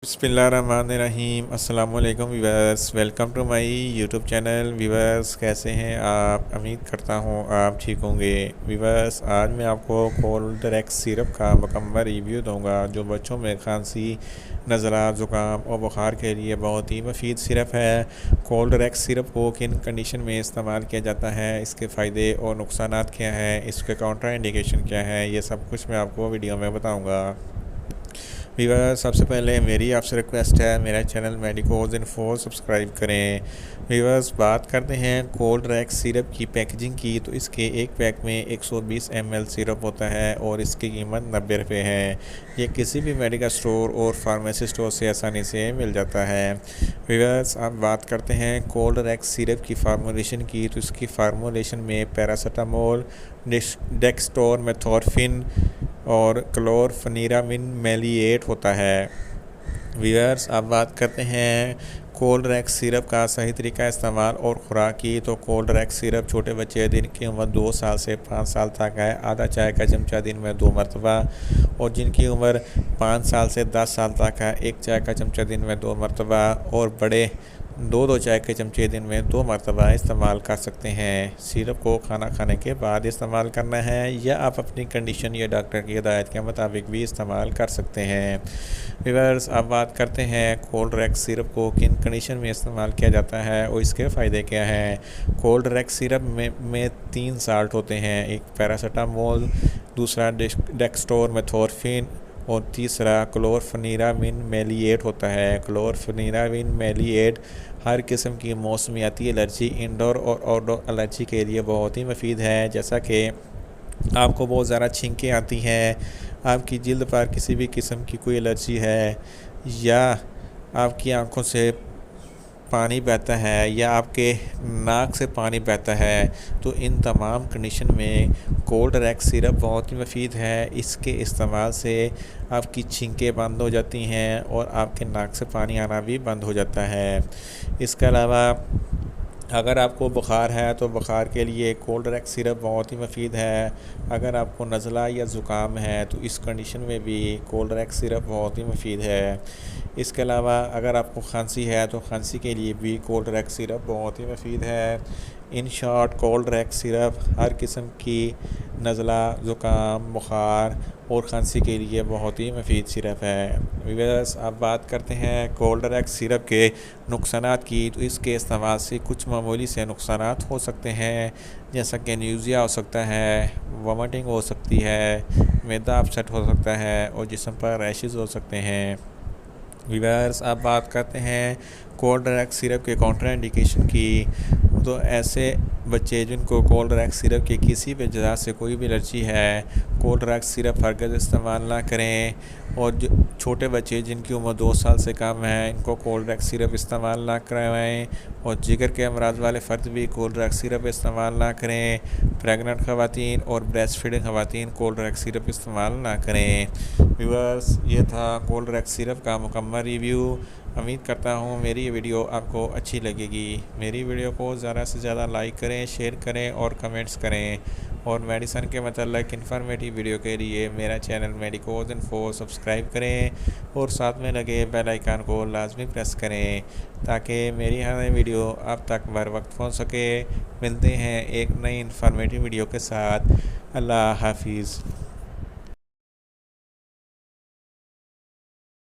बिस्मिल्लाहिर्रहमानिर्रहीम। अस्सलाम वालेकुम viewers, welcome to my YouTube channel. Viewers, कैसे हैं आप? उम्मीद करता हूँ आप ठीक होंगे। व्यूअर्स, आज मैं आपको कोल्ड-रेक्स सिरप का मुकम्मल रिव्यू दूंगा जो बच्चों में खांसी, नज़ला, ज़ुकाम और बुखार के लिए बहुत ही मुफीद सिरप है। कोल्ड-रेक्स सिरप को किन कंडीशन में इस्तेमाल किया जाता है, इसके फ़ायदे और नुकसानात क्या हैं, इसके काउंटर इंडिकेशन क्या है, ये सब कुछ मैं आपको वीडियो में बताऊँगा। व्यूअर्स, सबसे पहले मेरी आपसे रिक्वेस्ट है, मेरा चैनल मेडिकोज इन्फो सब्सक्राइब करें। व्यूअर्स, बात करते हैं कोल्ड-रेक्स सिरप की पैकेजिंग की, तो इसके एक पैक में 120 ml सिरप होता है और इसकी कीमत 90 रुपये है। ये किसी भी मेडिकल स्टोर और फार्मेसी स्टोर से आसानी से मिल जाता है। व्यूअर्स, अब बात करते हैं कोल्ड-रेक्स सिरप की फार्मूलेशन की, तो इसकी फार्मूलेशन में पैरासीटामोल, डेक्सट्रोमेथोर्फिन और क्लोरफेनिरामिन मैलिएट होता है। व्यूअर्स, अब बात करते हैं कोल्ड-रेक्स सिरप का सही तरीका इस्तेमाल और खुराक की, तो कोल्ड-रेक्स सिरप छोटे बच्चे दिन की उम्र 2 साल से 5 साल तक है, आधा चाय का चमचा दिन में 2 मरतबा, और जिनकी उम्र 5 साल से 10 साल तक है, 1 चाय का चमचा दिन में 2 मरतबा, और बड़े 2 चाय के चमचे दिन में 2 मरतबा इस्तेमाल कर सकते हैं। सिरप को खाना खाने के बाद इस्तेमाल करना है या आप अपनी कंडीशन या डॉक्टर की हिदायत के मुताबिक भी इस्तेमाल कर सकते हैं। व्यूअर्स, अब बात करते हैं कोल्ड-रेक्स सिरप को किन कंडीशन में इस्तेमाल किया जाता है और इसके फ़ायदे क्या हैं। कोल्ड-रेक्स सिरप में 3 साल्ट होते हैं, एक पैरासीटामोल, दूसरा डेक्सट्रोमेथोर्फिन और तीसरा क्लोरफेनिरामिन मैलिएट होता है। क्लोरफेनिरामिन मैलिएट हर किस्म की मौसमियाती एलर्जी, इंडोर और आउटडोर एलर्जी के लिए बहुत ही मुफीद है। जैसा कि आपको बहुत ज़्यादा छींकें आती हैं, आपकी जिल्द पर किसी भी किस्म की कोई एलर्जी है, या आपकी आंखों से पानी बहता है, या आपके नाक से पानी बहता है, तो इन तमाम कंडीशन में कोल्ड-रेक्स सिरप बहुत ही मुफीद है। इसके इस्तेमाल से आपकी छींकें बंद हो जाती हैं और आपके नाक से पानी आना भी बंद हो जाता है। इसके अलावा अगर आपको बुखार है तो बुखार के लिए कोल्ड-रेक्स सिरप बहुत ही मुफीद है। अगर आपको नज़ला या ज़ुकाम है तो इस कंडीशन में भी कोल्ड-रेक्स सिरप बहुत ही मुफीद है। इसके अलावा अगर आपको खांसी है तो खांसी के लिए भी कोल्ड-रेक्स सिरप बहुत ही मुफीद है। इन शॉर्ट, कोल्ड-रेक्स सिरप हर किस्म की नज़ला, ज़ुकाम, बुखार और खांसी के लिए बहुत ही मुफीद सिरप है। व्यूअर्स, अब बात करते हैं कोल्ड-रेक्स सिरप के नुकसानात की, तो इसके इस्तेमाल से कुछ मामूली से नुकसानात हो सकते हैं, जैसा कि न्यूज़िया हो सकता है, वॉमिटिंग हो सकती है, मैदा अपसेट हो सकता है और जिस्म पर रैशेस हो सकते हैं। व्यूअर्स, अब बात करते हैं कोल्ड-रेक्स सिरप के काउंटर इंडिकेशन की, तो ऐसे बच्चे जिनको कोल्ड-रेक्स सिरप की किसी भी वजह से कोई भी एलर्जी है, कोल्ड-रेक्स सिरप हरगिज़ इस्तेमाल ना करें। और जो छोटे बच्चे जिनकी उम्र 2 साल से कम है, इनको कोल्ड-रेक्स सिरप इस्तेमाल ना करवाएं। और जिगर के अमराज वाले फ़र्द भी कोल्ड-रेक्स सिरप इस्तेमाल ना करें। प्रेगनेंट ख़वातीन और ब्रेस्ट फीडिंग ख़वातीन कोल्ड-रेक्स सिरप इस्तेमाल ना करें। व्यूअर्स, ये था कोल्ड-रेक्स सिरप का मुकम्मल रिव्यू। उम्मीद करता हूँ मेरी ये वीडियो आपको अच्छी लगेगी। मेरी वीडियो को ज़्यादा से ज़्यादा लाइक करें, शेयर करें और कमेंट्स करें। और मेडिसन के मतलब इन्फॉर्मेटिव वीडियो के लिए मेरा चैनल मेडिकोज इन्फो सब्सक्राइब करें और साथ में लगे बेल आइकन को लाजमी प्रेस करें ताकि मेरी हर नई वीडियो आप तक बर वक्त पहुँच सके। मिलते हैं एक नई इन्फॉर्मेटिव वीडियो के साथ। अल्लाह हाफिज़।